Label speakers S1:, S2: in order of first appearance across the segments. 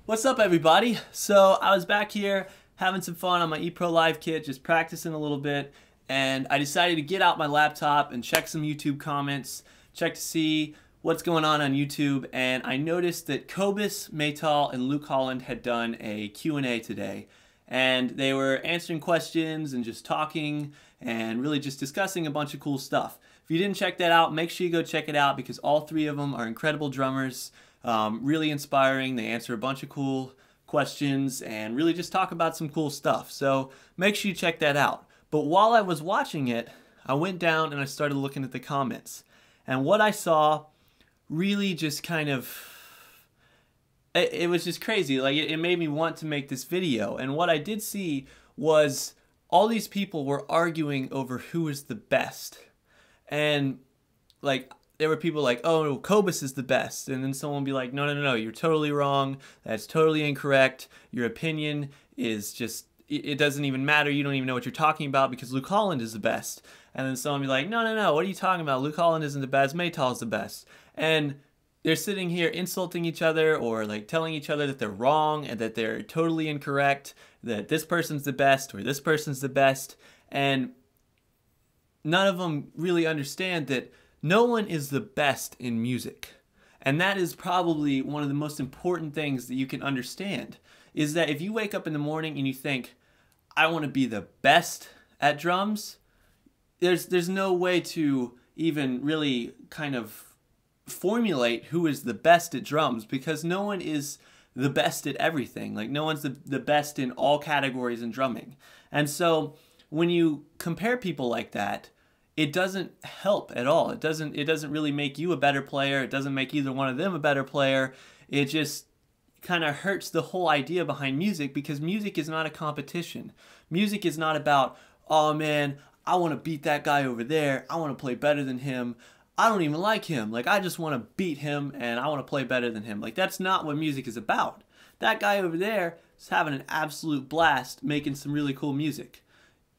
S1: What's up, everybody? So I was back here having some fun on my ePro Live kit, just practicing a little bit, and I decided to get out my laptop and check some YouTube comments, check to see what's going on YouTube, and I noticed that Cobus, Maytal, and Luke Holland had done a Q&A today, and they were answering questions and just talking and really just discussing a bunch of cool stuff. If you didn't check that out, make sure you go check it out because all three of them are incredible drummers. Really inspiring. They answer a bunch of cool questions and really just talk about some cool stuff. So make sure you check that out. But while I was watching it, I went down and I started looking at the comments. And what I saw really just kind of, it was just crazy. Like it made me want to make this video. And what I did see was all these people were arguing over who is the best. And like, there were people like, oh, Cobus is the best. And then someone would be like, no, you're totally wrong. That's totally incorrect. Your opinion is just, it doesn't even matter. You don't even know what you're talking about because Luke Holland is the best. And then someone would be like, no, what are you talking about? Luke Holland isn't the best. Maytal is the best. And they're sitting here insulting each other or like telling each other that they're wrong and that they're totally incorrect, that this person's the best or this person's the best. And none of them really understand that no one is the best in music. And that is probably one of the most important things that you can understand, is that if you wake up in the morning and you think, I want to be the best at drums, there's no way to even really kind of formulate who is the best at drums because no one is the best at everything. Like no one's the best in all categories in drumming. And so when you compare people like that, it doesn't help at all. It doesn't really make you a better player. It doesn't make either one of them a better player. It just kind of hurts the whole idea behind music because music is not a competition. Music is not about, oh man, I want to beat that guy over there. I want to play better than him. I don't even like him. Like I just want to beat him and I want to play better than him. Like that's not what music is about. That guy over there is having an absolute blast making some really cool music.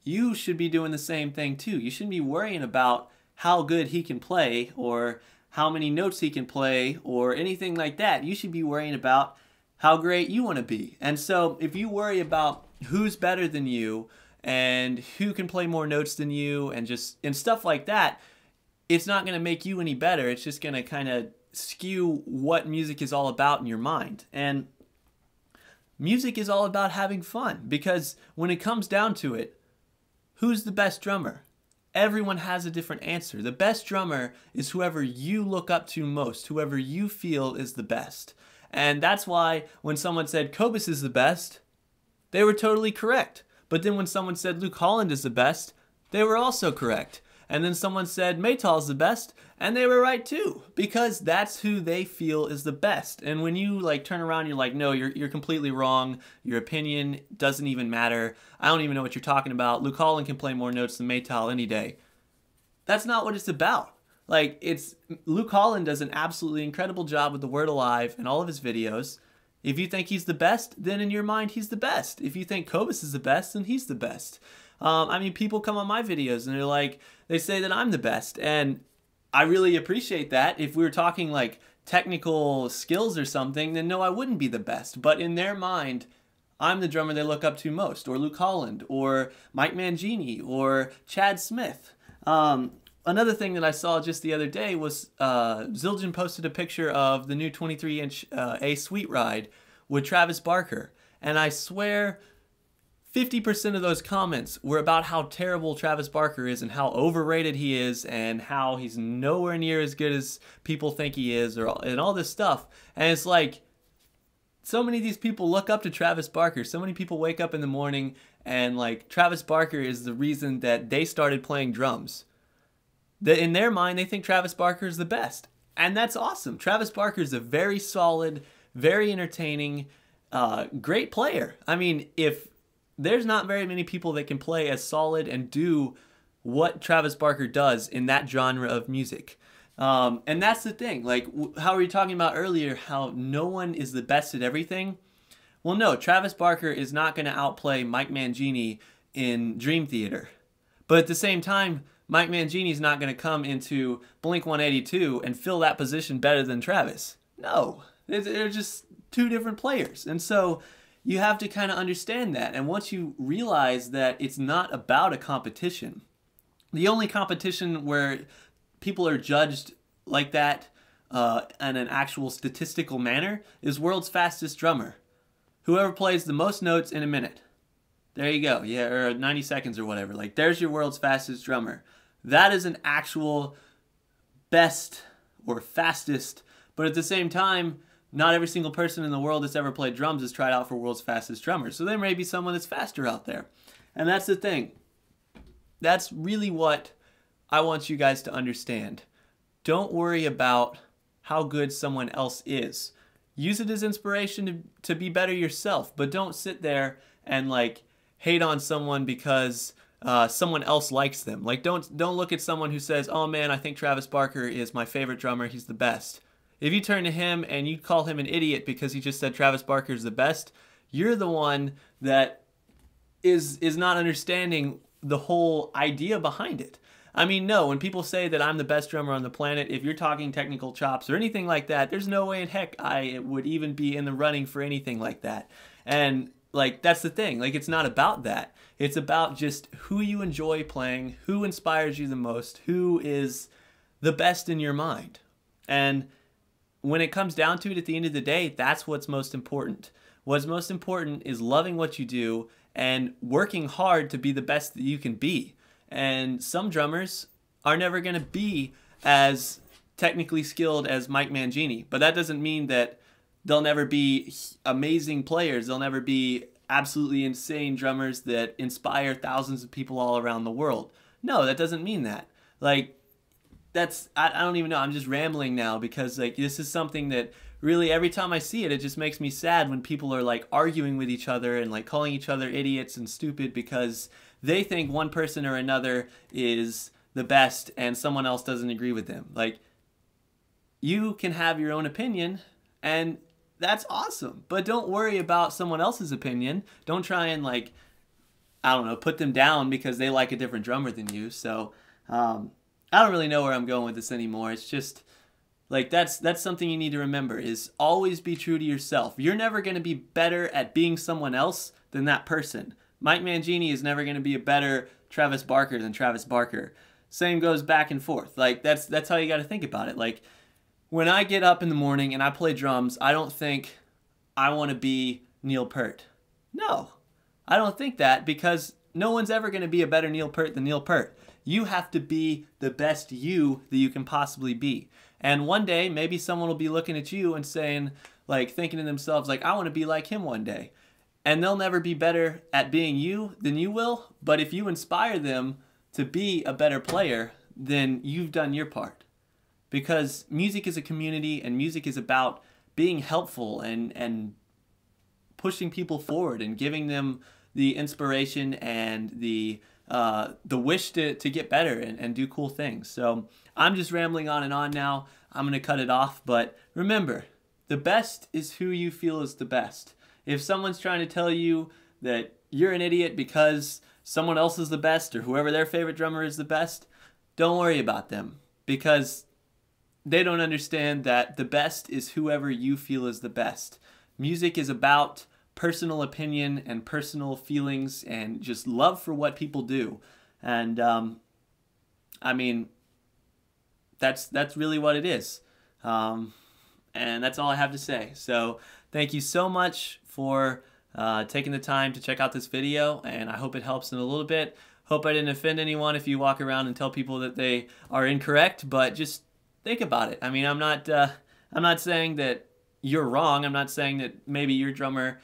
S1: You should be doing the same thing too. You shouldn't be worrying about how good he can play or how many notes he can play or anything like that. You should be worrying about how great you want to be. And so if you worry about who's better than you and who can play more notes than you and stuff like that, it's not going to make you any better. It's just going to kind of skew what music is all about in your mind. And music is all about having fun because when it comes down to it, who's the best drummer? Everyone has a different answer. The best drummer is whoever you look up to most, whoever you feel is the best. And that's why when someone said Cobus is the best, they were totally correct. But then when someone said Luke Holland is the best, they were also correct. And then someone said Maytal is the best, and they were right too, because that's who they feel is the best. And when you like turn around, you're like, no, you're completely wrong. Your opinion doesn't even matter. I don't even know what you're talking about. Luke Holland can play more notes than Maytal any day. That's not what it's about. Like Luke Holland does an absolutely incredible job with the word alive in all of his videos. If you think he's the best, then in your mind he's the best. If you think Cobus is the best, then he's the best. I mean, people come on my videos and they're like, they say that I'm the best. And I really appreciate that. If we were talking like technical skills or something, then no, I wouldn't be the best. But in their mind, I'm the drummer they look up to most, or Luke Holland, or Mike Mangini, or Chad Smith. Another thing that I saw just the other day was Zildjian posted a picture of the new 23-inch A Sweet Ride with Travis Barker. And I swear 50% of those comments were about how terrible Travis Barker is and how overrated he is and how he's nowhere near as good as people think he is and all this stuff. And it's like, so many of these people look up to Travis Barker. So many people wake up in the morning and like Travis Barker is the reason that they started playing drums. In their mind, they think Travis Barker is the best. And that's awesome. Travis Barker is a very solid, very entertaining, great player. I mean, if there's not very many people that can play as solid and do what Travis Barker does in that genre of music. And that's the thing. Like, how were you talking about earlier, how no one is the best at everything? Well, no, Travis Barker is not going to outplay Mike Mangini in Dream Theater. But at the same time, Mike Mangini is not going to come into Blink-182 and fill that position better than Travis. No, they're just two different players. And so you have to kind of understand that. And once you realize that it's not about a competition, the only competition where people are judged like that in an actual statistical manner is World's Fastest Drummer. Whoever plays the most notes in a minute. There you go. Yeah, or 90 seconds or whatever. Like, there's your World's Fastest Drummer. That is an actual best or fastest, but at the same time, not every single person in the world that's ever played drums has tried out for World's Fastest Drummer. So there may be someone that's faster out there. And that's the thing. That's really what I want you guys to understand. Don't worry about how good someone else is. Use it as inspiration to be better yourself, but don't sit there and like hate on someone because someone else likes them. Like, don't look at someone who says, "Oh man, I think Travis Barker is my favorite drummer. He's the best." If you turn to him and you call him an idiot because he just said Travis Barker is the best, you're the one that is not understanding the whole idea behind it. I mean, no, when people say that I'm the best drummer on the planet, if you're talking technical chops or anything like that, there's no way in heck I would even be in the running for anything like that. And like, that's the thing. Like, it's not about that. It's about just who you enjoy playing, who inspires you the most, who is the best in your mind. And when it comes down to it at the end of the day, that's what's most important. What's most important is loving what you do and working hard to be the best that you can be. And some drummers are never going to be as technically skilled as Mike Mangini, but that doesn't mean that they'll never be amazing players. They'll never be absolutely insane drummers that inspire thousands of people all around the world. No, that doesn't mean that. Like, I don't even know. I'm just rambling now because like this is something that really every time I see it, it just makes me sad when people are like arguing with each other and like calling each other idiots and stupid because they think one person or another is the best and someone else doesn't agree with them. Like, you can have your own opinion and that's awesome, but don't worry about someone else's opinion. Don't try and like, I don't know, put them down because they like a different drummer than you. So, I don't really know where I'm going with this anymore. It's just like that's something you need to remember is always be true to yourself. You're never going to be better at being someone else than that person. Mike Mangini is never going to be a better Travis Barker than Travis Barker. Same goes back and forth. Like that's how you got to think about it. Like when I get up in the morning and I play drums, I don't think I want to be Neil Peart. No, I don't think that because no one's ever going to be a better Neil Peart than Neil Peart. You have to be the best you that you can possibly be. And one day, maybe someone will be looking at you and saying, like, thinking to themselves, like, I want to be like him one day. And they'll never be better at being you than you will. But if you inspire them to be a better player, then you've done your part. Because music is a community and music is about being helpful and pushing people forward and giving them the inspiration and the wish to get better and do cool things. So I'm just rambling on and on now. I'm going to cut it off. But remember, the best is who you feel is the best. If someone's trying to tell you that you're an idiot because someone else is the best or whoever their favorite drummer is the best, don't worry about them because they don't understand that the best is whoever you feel is the best. Music is about personal opinion and personal feelings and just love for what people do. And I mean, that's really what it is. And that's all I have to say. So thank you so much for taking the time to check out this video, and I hope it helps in a little bit. Hope I didn't offend anyone if you walk around and tell people that they are incorrect, but just think about it. I mean, I'm not saying that you're wrong. I'm not saying that maybe your drummer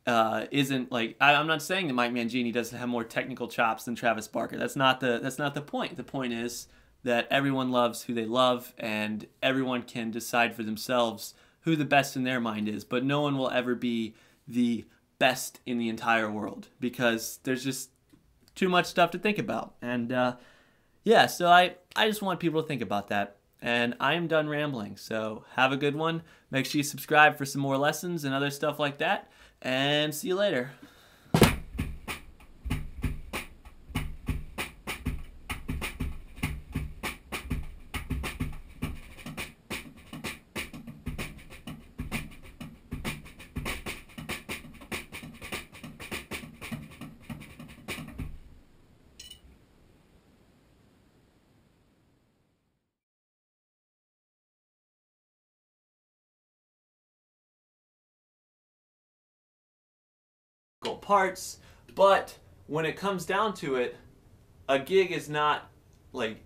S1: isn't like. I'm not saying that Mike Mangini doesn't have more technical chops than Travis Barker. That's not the point. The point is that everyone loves who they love, and everyone can decide for themselves who the best in their mind is. But no one will ever be the best in the entire world because there's just too much stuff to think about. And yeah, so I just want people to think about that. And I am done rambling, so have a good one. Make sure you subscribe for some more lessons and other stuff like that, and see you later. parts, but when it comes down to it, a gig is not like,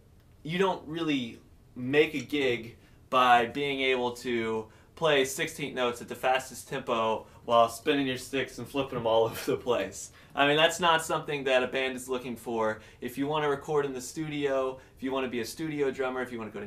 S1: you don't really make a gig by being able to play 16th notes at the fastest tempo while spinning your sticks and flipping them all over the place. I mean, that's not something that a band is looking for. If you want to record in the studio, if you want to be a studio drummer, if you want to go to